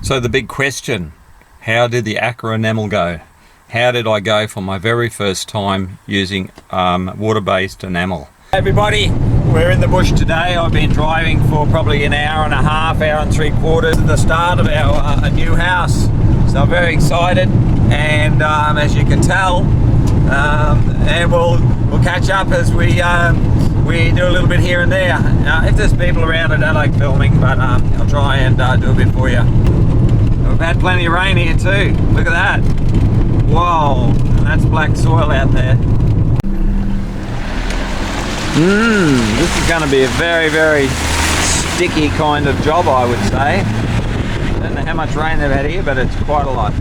So the big question, how did the aqua enamel go? How did I go for my very first time using water-based enamel? Hey everybody, we're in the bush today. I've been driving for probably an hour and a half, hour and 3/4 at the start of our new house. So I'm very excited, and as you can tell, and we'll catch up as we do a little bit here and there. If there's people around, I don't like filming, but I'll try and do a bit for you. We've had plenty of rain here too. Look at that. Whoa, and that's black soil out there. This is going to be a very, very sticky kind of job, I would say. I don't know how much rain they've had here, but it's quite a lot.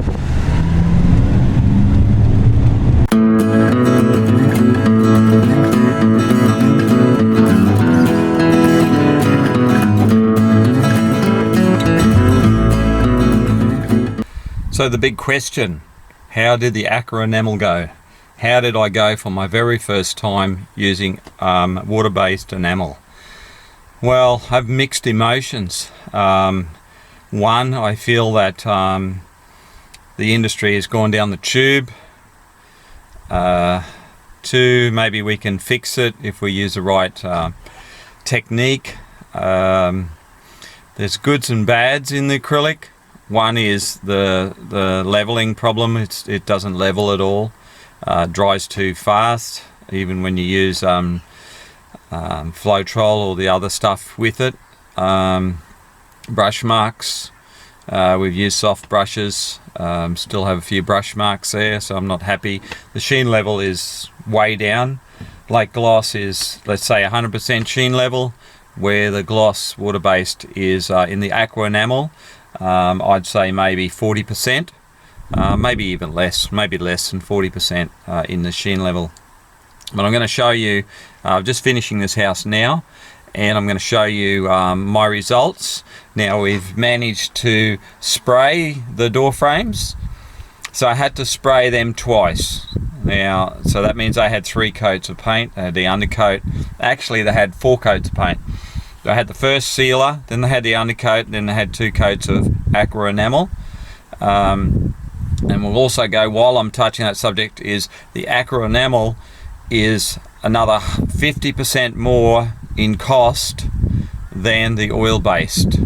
So the big question, how did the aqua enamel go? How did I go for my very first time using water-based enamel? Well, I have mixed emotions. One, I feel that the industry has gone down the tube. Two, maybe we can fix it if we use the right technique. There's goods and bads in the acrylic. One is the leveling problem. It doesn't level at all. Dries too fast, even when you use Floetrol or the other stuff with it. Brush marks, we've used soft brushes, still have a few brush marks there, so I'm not happy. The sheen level is way down. Lake gloss is, let's say, 100% sheen level, where the gloss water-based is in the aqua enamel, I'd say maybe 40%. Maybe even less, maybe less than 40% in the sheen level. But I'm going to show you, just finishing this house now, and I'm going to show you my results. Now we've managed to spray the door frames, so I had to spray them twice. Now, so that means I had 3 coats of paint. I had the undercoat. Actually, they had 4 coats of paint. I had the first sealer, then they had the undercoat, then they had 2 coats of aqua enamel. And we'll also go, while I'm touching that subject, is the aqua enamel is another 50% more in cost than the oil-based,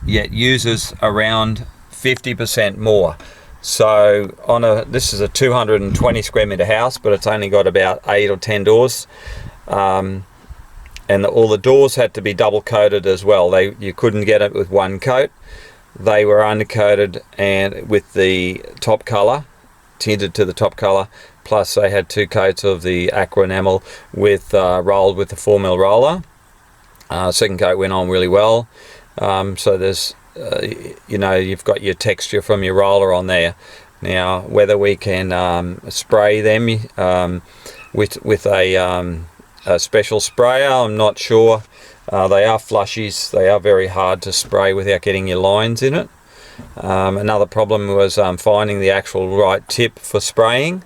yet uses around 50% more. So this is a 220 square meter house, but it's only got about 8 or 10 doors. And all the doors had to be double coated as well. You couldn't get it with one coat. They were undercoated and with the top color, tinted to the top color, plus they had 2 coats of the aqua enamel with rolled with the 4mm roller. Second coat went on really well. So there's, you've got your texture from your roller on there. Now, whether we can spray them with a special sprayer, I'm not sure. They are flushies. They are very hard to spray without getting your lines in it. Another problem was finding the actual right tip for spraying.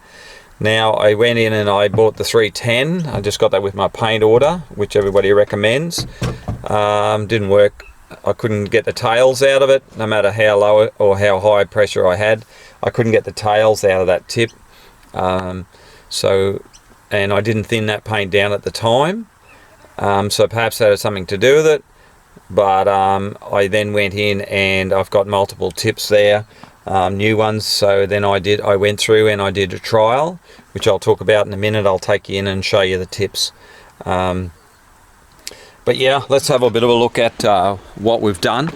Now I went in and I bought the 310. I just got that with my paint order, which everybody recommends. Didn't work. I couldn't get the tails out of it, no matter how low or how high pressure I had. I couldn't get the tails out of that tip. And I didn't thin that paint down at the time. So perhaps that had something to do with it, but I then went in and I've got multiple tips there, new ones. So then I went through and I did a trial, which I'll talk about in a minute. I'll take you in and show you the tips. But yeah, let's have a bit of a look at what we've done.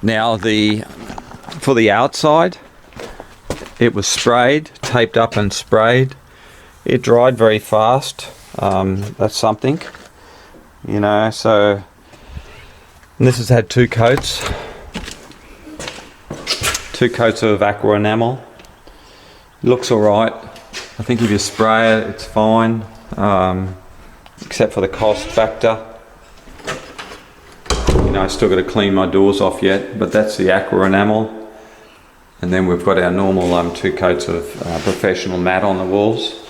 Now for the outside, it was sprayed, taped up and sprayed. It dried very fast. That's something. So this has had 2 coats. 2 coats of aqua enamel. Looks alright. I think if you spray it, it's fine, except for the cost factor. I still got to clean my doors off yet, but that's the aqua enamel. And then we've got our normal 2 coats of professional matte on the walls.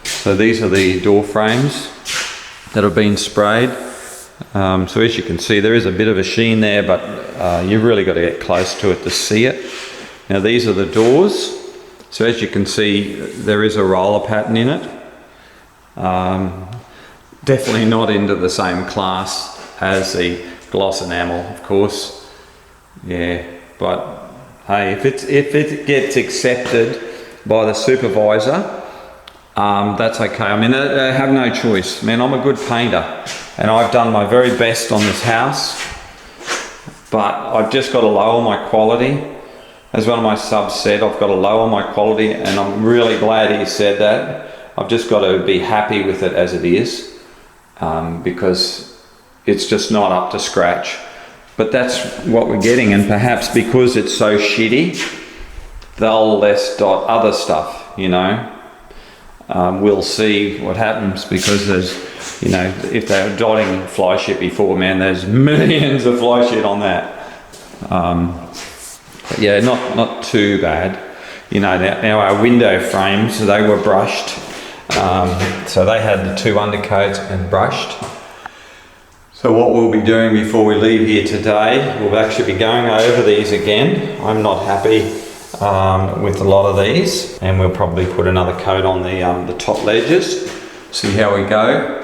So these are the door frames that have been sprayed. So as you can see, there is a bit of a sheen there, but you've really got to get close to it to see it. Now these are the doors. So as you can see, there is a roller pattern in it. Definitely not into the same class as the gloss enamel, of course. Yeah, but hey, if it gets accepted by the supervisor, that's okay. I mean, I have no choice. Man, I'm a good painter and I've done my very best on this house, but I've just got to lower my quality. As one of my subs said, I've got to lower my quality, and I'm really glad he said that. I've just got to be happy with it as it is, because it's just not up to scratch. But that's what we're getting, and perhaps because it's so shitty, they'll less dot other stuff, you know. We'll see what happens, because there's, you know, if they were dotting fly shit before, man, there's millions of fly shit on that. But yeah, not too bad. You know, now our window frames, they were brushed. So they had the 2 undercoats and brushed. So what we'll be doing before we leave here today, we'll actually be going over these again. I'm not happy with a lot of these, and we'll probably put another coat on the top ledges, see how we go.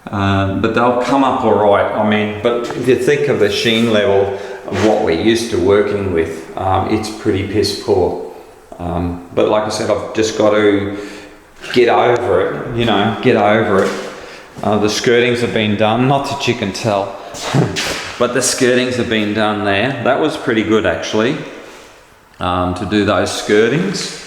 But they'll come up all right. I mean, but if you think of the sheen level of what we're used to working with, it's pretty piss poor. But like I said, I've just got to get over it, you know, get over it. The skirtings have been done, not that you can tell, but the skirtings have been done there. That was pretty good actually, to do those skirtings.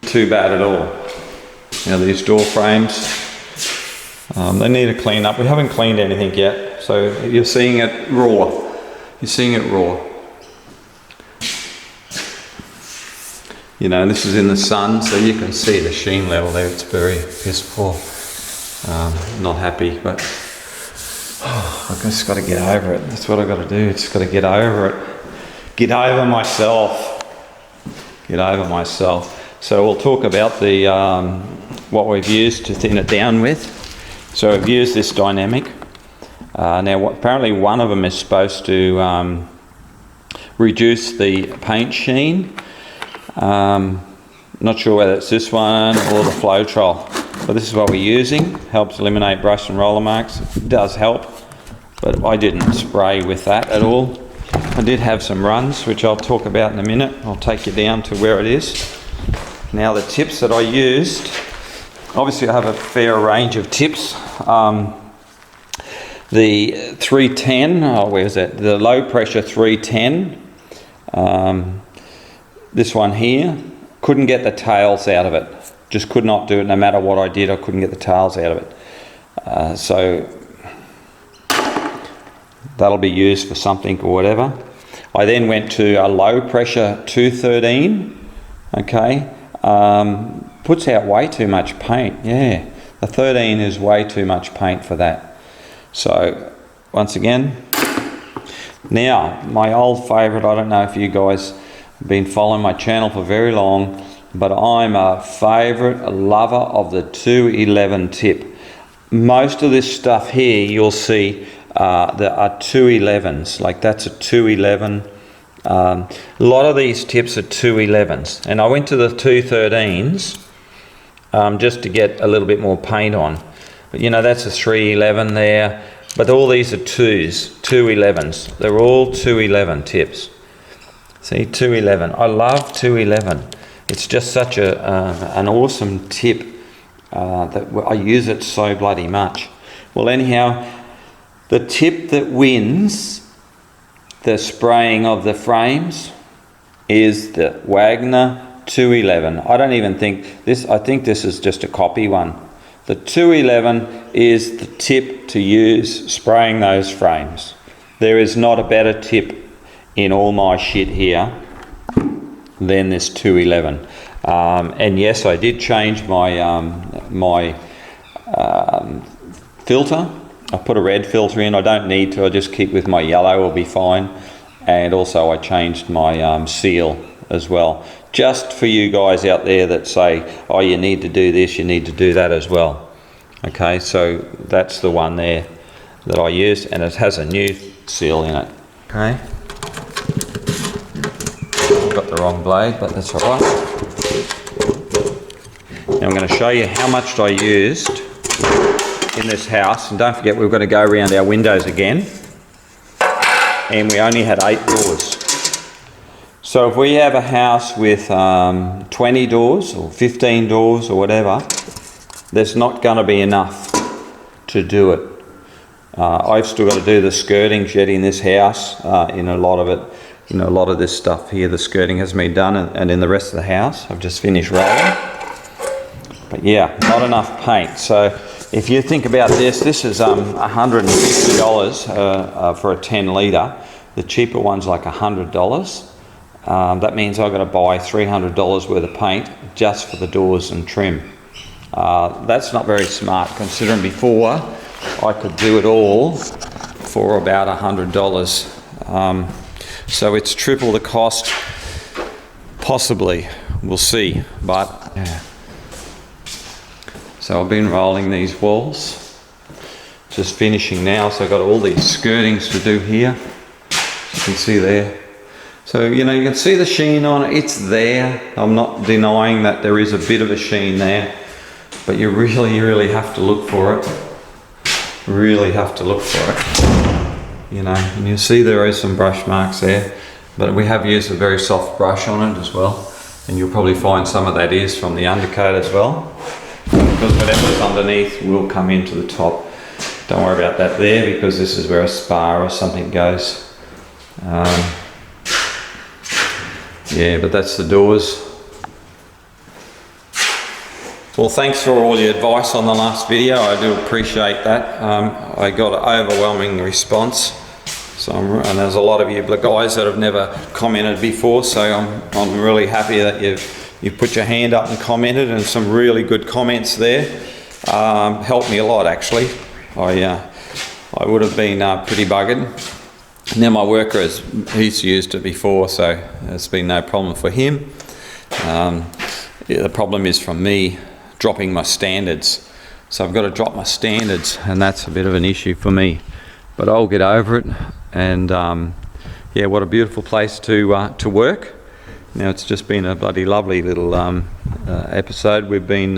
Too bad at all. Now these door frames, they need to clean up. We haven't cleaned anything yet, so you're seeing it raw. You're seeing it raw. You know, this is in the sun, so you can see the sheen level there. It's very piss poor. Not happy, but I've just got to get over it. That's what I've got to do. Just got to get over it. Get over myself. Get over myself. So we'll talk about the what we've used to thin it down with. So we've used this dynamic. Now apparently one of them is supposed to reduce the paint sheen. Not sure whether it's this one or the Floetrol, but this is what we're using. Helps eliminate brush and roller marks. It does help, but I didn't spray with that at all. I did have some runs, which I'll talk about in a minute. I'll take you down to where it is. Now the tips that I used, obviously I have a fair range of tips. The 310, where's that? The low pressure 310. This one here, couldn't get the tails out of it. Just could not do it. No matter what I did, I couldn't get the tails out of it. So that'll be used for something or whatever. I then went to a low pressure 213. Okay. Puts out way too much paint. Yeah, the 13 is way too much paint for that. So once again, now my old favorite, I don't know if you guys have been following my channel for very long, but I'm a favorite lover of the 211 tip. Most of this stuff here you'll see there are 211s, like that's a 211. A lot of these tips are 211s, and I went to the 213s just to get a little bit more paint on. But you know, that's a 311 there, but all these are 211s. They're all 211 tips. See, 211. I love 211. It's just such an awesome tip that I use it so bloody much. Well, anyhow, the tip that wins the spraying of the frames is the Wagner 211. I don't even think this, I think this is just a copy one. The 211 is the tip to use spraying those frames. There is not a better tip in all my shit here than this 211. And yes, I did change my filter. I put a red filter in. I don't need to. I just keep with my yellow, will be fine. and also I changed my seal as well, just for you guys out there that say, oh, you need to do this, you need to do that as well. Okay, so that's the one there that I used, and it has a new seal in it. Okay, I've got the wrong blade, but that's all right. Now I'm going to show you how much I used in this house, and don't forget we're going to go around our windows again, and we only had 8 doors. So if we have a house with 20 doors or 15 doors or whatever, there's not going to be enough to do it. I've still got to do the skirting yet in this house. In a lot of it, you know, a lot of this stuff here, the skirting has been done, and in the rest of the house, I've just finished rolling. But yeah, not enough paint. So if you think about this, this is $150 for a 10 litre. The cheaper one's like $100. That means I've got to buy $300 worth of paint just for the doors and trim. That's not very smart, considering before I could do it all for about $100. So it's triple the cost, possibly. We'll see. But yeah. So I've been rolling these walls, just finishing now. So I've got all these skirtings to do here. You can see there. So, you know, you can see the sheen on it, it's there. I'm not denying that there is a bit of a sheen there, but you really have to look for it. Really have to look for it. You know, and you see there is some brush marks there, but we have used a very soft brush on it as well. And you'll probably find some of that is from the undercoat as well, because whatever's underneath will come into the top. Don't worry about that there, because this is where a spar or something goes. Yeah, but that's the doors. Well, thanks for all your advice on the last video. I do appreciate that. I got an overwhelming response. So and there's a lot of you guys that have never commented before, so I'm really happy that you've put your hand up and commented, and some really good comments there. Helped me a lot, actually. I would have been pretty buggered. Now my worker, he's used it before, so it's been no problem for him. Yeah, the problem is from me dropping my standards. So I've got to drop my standards, and that's a bit of an issue for me. But I'll get over it, and yeah, what a beautiful place to work. Now it's just been a bloody lovely little episode. We've been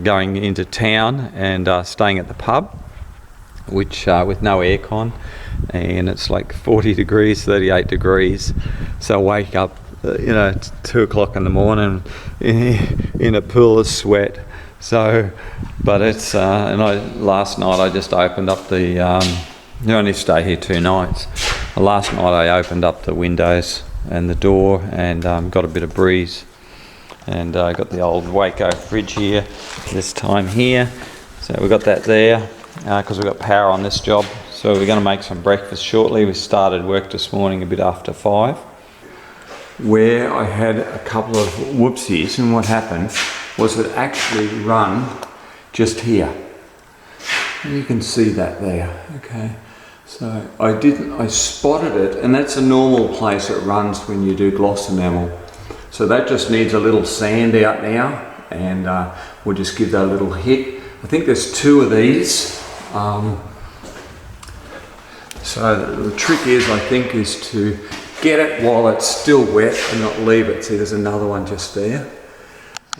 going into town and staying at the pub, which with no aircon, and it's like 40 degrees, 38 degrees. So I wake up, you know, it's 2 o'clock in the morning in a pool of sweat. So, but it's, and last night I just opened up the, you only stay here 2 nights. Last night I opened up the windows and the door, and got a bit of breeze. And I got the old Waco fridge here, this time here. So we got that there, because we've got power on this job. So we're going to make some breakfast shortly. We started work this morning a bit after 5. Where I had a couple of whoopsies, and what happened was it actually run just here. And you can see that there, okay. So I spotted it, and that's a normal place it runs when you do gloss enamel. So that just needs a little sand out now, and we'll just give that a little hit. I think there's 2 of these. So the trick is, I think, is to get it while it's still wet and not leave it. See, there's another one just there.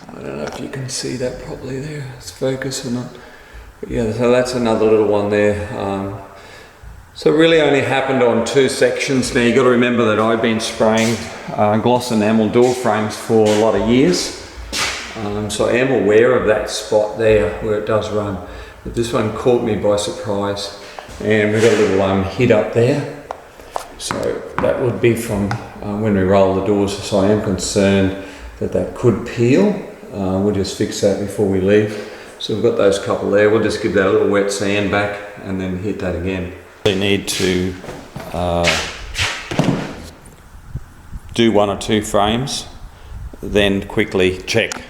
I don't know if you can see that properly there. It's focused or not. But yeah, so that's another little one there. So it really only happened on 2 sections. Now you've got to remember that I've been spraying gloss enamel door frames for a lot of years. So I am aware of that spot there where it does run. But this one caught me by surprise. And we've got a little hit up there. So that would be from when we roll the doors. So I am concerned that that could peel. We'll just fix that before we leave. So we've got those couple there. We'll just give that a little wet sand back and then hit that again. We need to do 1 or 2 frames, then quickly check,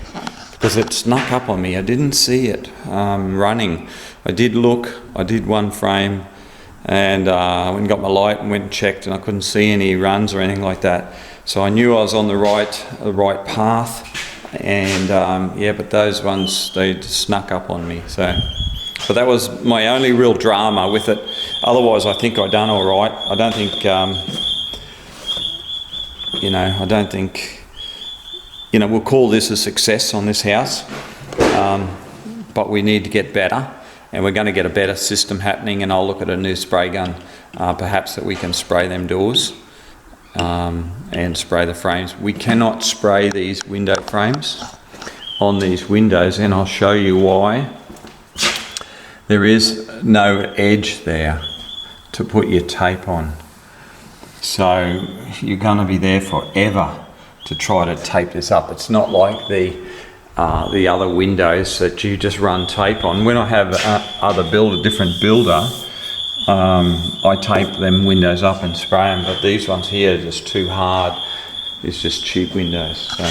because it snuck up on me. I didn't see it running. I did look, I did 1 frame, and I went and got my light and went and checked, and I couldn't see any runs or anything like that. So I knew I was on the right path, and yeah, but those ones, they just snuck up on me. So, but that was my only real drama with it. Otherwise, I think I done all right. I don't think, you know, I don't think, you know, we'll call this a success on this house, but we need to get better, and we're going to get a better system happening, and I'll look at a new spray gun, perhaps, that we can spray them doors and spray the frames. We cannot spray these window frames on these windows, and I'll show you why. There is no edge there to put your tape on, so you're going to be there forever to try to tape this up. It's not like the other windows that you just run tape on. When I have a different builder, I tape them windows up and spray them, but these ones here are just too hard. It's just cheap windows. So